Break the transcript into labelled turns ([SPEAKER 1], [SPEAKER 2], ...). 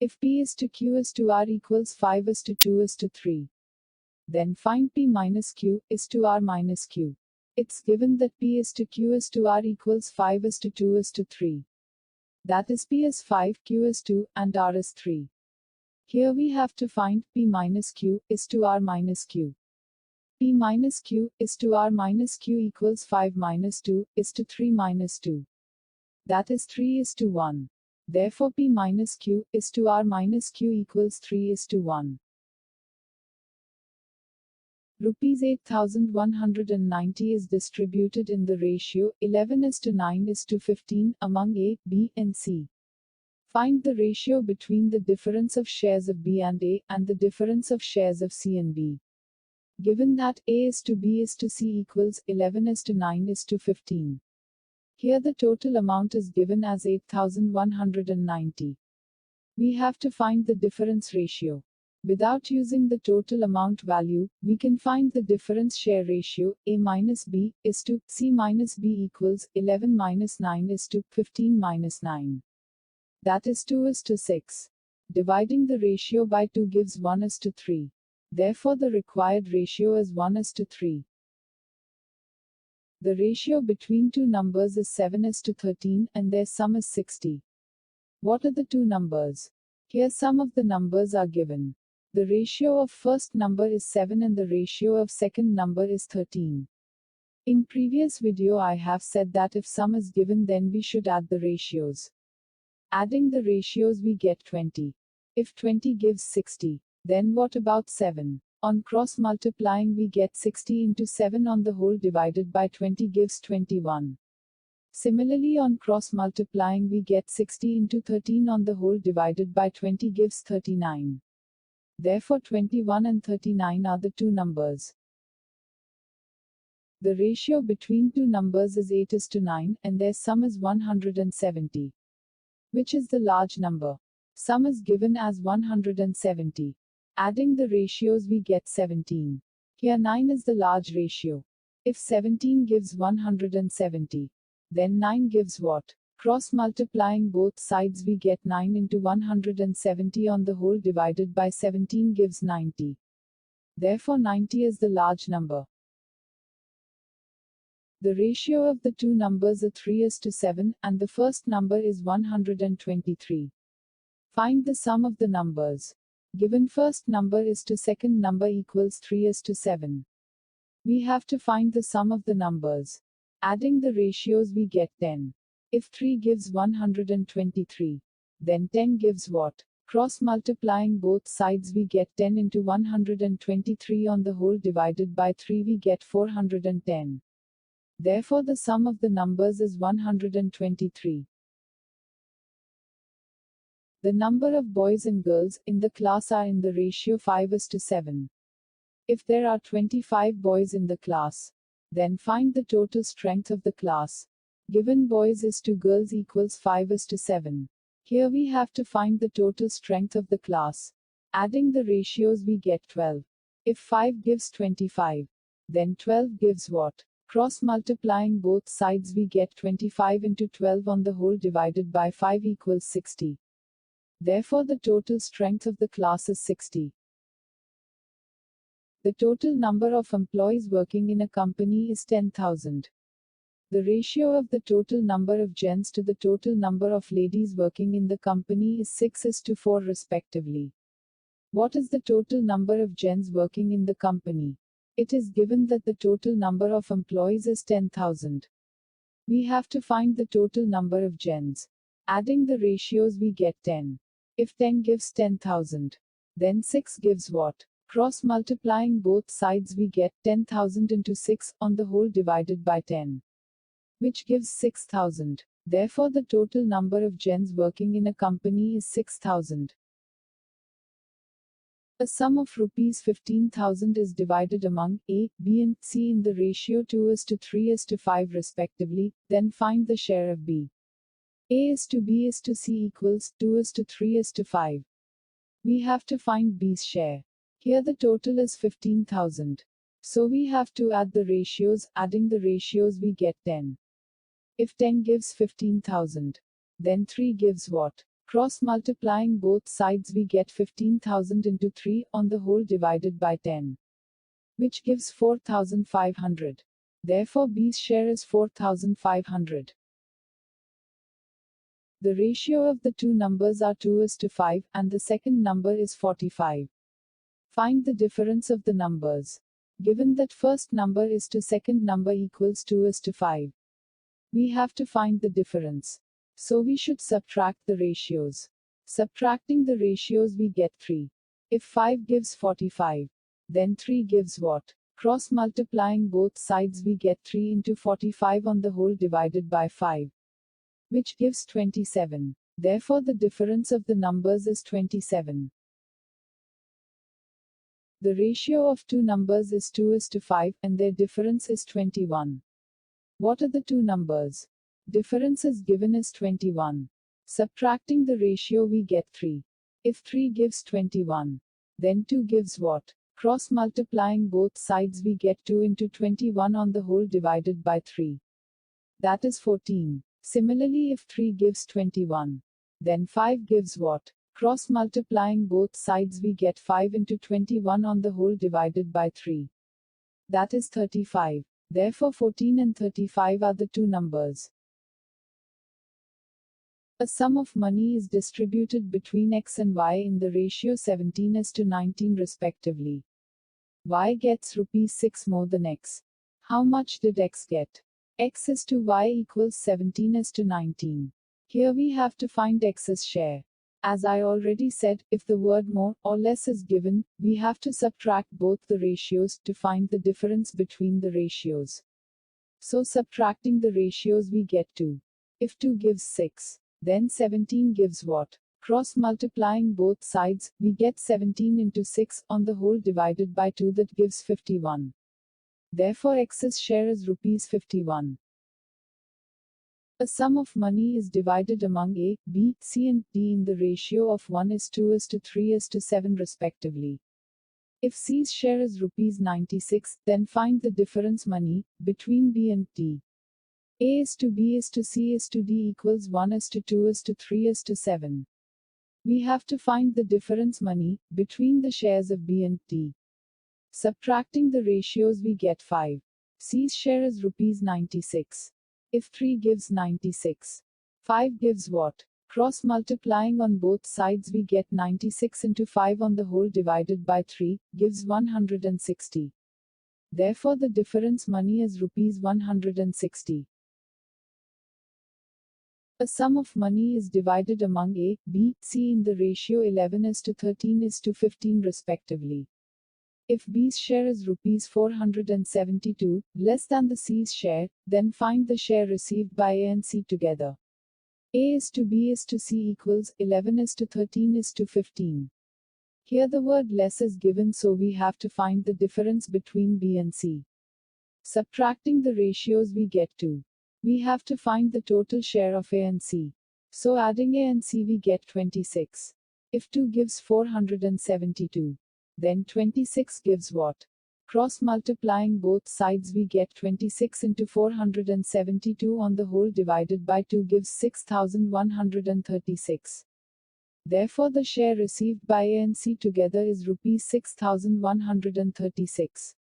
[SPEAKER 1] If P is to Q is to R equals 5 is to 2 is to 3. Then find P minus Q is to R minus Q. It's given that P is to Q is to R equals 5 is to 2 is to 3. That is P is 5, Q is 2, and R is 3. Here we have to find P minus Q is to R minus Q. P minus Q is to R minus Q equals 5 minus 2 is to 3 minus 2. That is 3 is to 1. Therefore P minus Q is to R minus Q equals 3 is to 1. Rupees 8,190 is distributed in the ratio 11 is to 9 is to 15 among A, B, and C. Find the ratio between the difference of shares of B and A, and the difference of shares of C and B. Given that A is to B is to C equals 11 is to 9 is to 15. Here the total amount is given as 8,190. We have to find the difference ratio. Without using the total amount value, we can find the difference share ratio, A minus B, is to C minus B equals 11 minus 9 is to 15 minus 9. That is 2 is to 6. Dividing the ratio by 2 gives 1 is to 3. Therefore the required ratio is 1 is to 3. The ratio between two numbers is 7 is to 13, and their sum is 60. What are the two numbers? Here some of the numbers are given. The ratio of first number is 7 and the ratio of second number is 13. In previous video I have said that if sum is given then we should add the ratios. Adding the ratios we get 20. If 20 gives 60, then what about 7? On cross multiplying we get 60 into 7 on the whole divided by 20 gives 21. Similarly on cross multiplying we get 60 into 13 on the whole divided by 20 gives 39. Therefore 21 and 39 are the two numbers. The ratio between two numbers is 8 is to 9, and their sum is 170. Which is the large number? Sum is given as 170. Adding the ratios we get 17. Here 9 is the large ratio. If 17 gives 170, then 9 gives what? Cross multiplying both sides we get 9 into 170 on the whole divided by 17 gives 90. Therefore 90 is the large number. The ratio of the two numbers are 3 is to 7, and the first number is 123. Find the sum of the numbers. Given first number is to second number equals 3 is to 7. We have to find the sum of the numbers. Adding the ratios we get 10. If 3 gives 123, then 10 gives what? Cross multiplying both sides we get 10 into 123 on the whole divided by 3 we get 410. Therefore the sum of the numbers is 123. The number of boys and girls in the class are in the ratio 5 is to 7. If there are 25 boys in the class, then find the total strength of the class. Given boys is to girls equals 5 is to 7. Here we have to find the total strength of the class. Adding the ratios we get 12. If 5 gives 25, then 12 gives what? Cross multiplying both sides we get 25 into 12 on the whole divided by 5 equals 60. Therefore the total strength of the class is 60. The total number of employees working in a company is 10,000. The ratio of the total number of gents to the total number of ladies working in the company is 6 is to 4 respectively. What is the total number of gents working in the company? It is given that the total number of employees is 10,000. We have to find the total number of gents. Adding the ratios we get 10. If 10 gives 10,000, then 6 gives what? Cross multiplying both sides we get 10,000 into 6 on the whole divided by 10, which gives 6,000. Therefore the total number of gents working in a company is 6,000. A sum of rupees 15,000 is divided among A, B and C in the ratio 2 is to 3 is to 5 respectively, then find the share of B. A is to B is to C equals 2 is to 3 is to 5. We have to find B's share. Here the total is 15,000. So we have to add the ratios. Adding the ratios we get 10. If 10 gives 15,000, then 3 gives what? Cross multiplying both sides we get 15,000 into 3 on the whole divided by 10, which gives 4,500. Therefore B's share is 4,500. The ratio of the two numbers are 2:5, and the second number is 45. Find the difference of the numbers. Given that first number is to second number equals 2:5, we have to find the difference. So we should subtract the ratios. Subtracting the ratios we get 3. If 5 gives 45, then 3 gives what? Cross multiplying both sides we get 3 into 45 on the whole divided by 5, which gives 27. Therefore the difference of the numbers is 27. The ratio of two numbers is 2:5, and their difference is 21. What are the two numbers? Difference is given as 21. Subtracting the ratio we get 3. If 3 gives 21, then 2 gives what? Cross multiplying both sides we get 2 into 21 on the whole divided by 3. That is 14. Similarly, if 3 gives 21, then 5 gives what? Cross multiplying both sides we get 5 into 21 on the whole divided by 3. That is 35. Therefore 14 and 35 are the two numbers. A sum of money is distributed between X and Y in the ratio 17:19 respectively. Y gets ₹6 more than X. How much did X get? X is to Y equals 17:19. Here we have to find X's share. As I already said, if the word more or less is given, we have to subtract both the ratios to find the difference between the ratios. So subtracting the ratios we get 2. If 2 gives 6, then 17 gives what? Cross multiplying both sides, we get 17 into 6 on the whole divided by 2, that gives 51. Therefore X's share is ₹51. A sum of money is divided among A, B, C and D in the ratio of 1:2:3:7 respectively. If C's share is ₹96, then find the difference money between B and D. A is to B is to C is to D equals 1:2:3:7. We have to find the difference money between the shares of B and D. Subtracting the ratios we get 5. C's share is ₹96. If 3 gives 96, 5 gives what? Cross multiplying on both sides we get 96 into 5 on the whole divided by 3, gives 160. Therefore the difference money is ₹160. A sum of money is divided among A, B, C in the ratio 11:13:15 respectively. If B's share is ₹472, less than the C's share, then find the share received by A and C together. A is to B is to C equals 11:13:15. Here the word less is given, so we have to find the difference between B and C. Subtracting the ratios we get 2. We have to find the total share of A and C. So adding A and C we get 26. If 2 gives 472, then 26 gives what? Cross multiplying both sides we get 26 into 472 on the whole divided by 2 gives 6,136. Therefore the share received by A and C together is ₹6,136.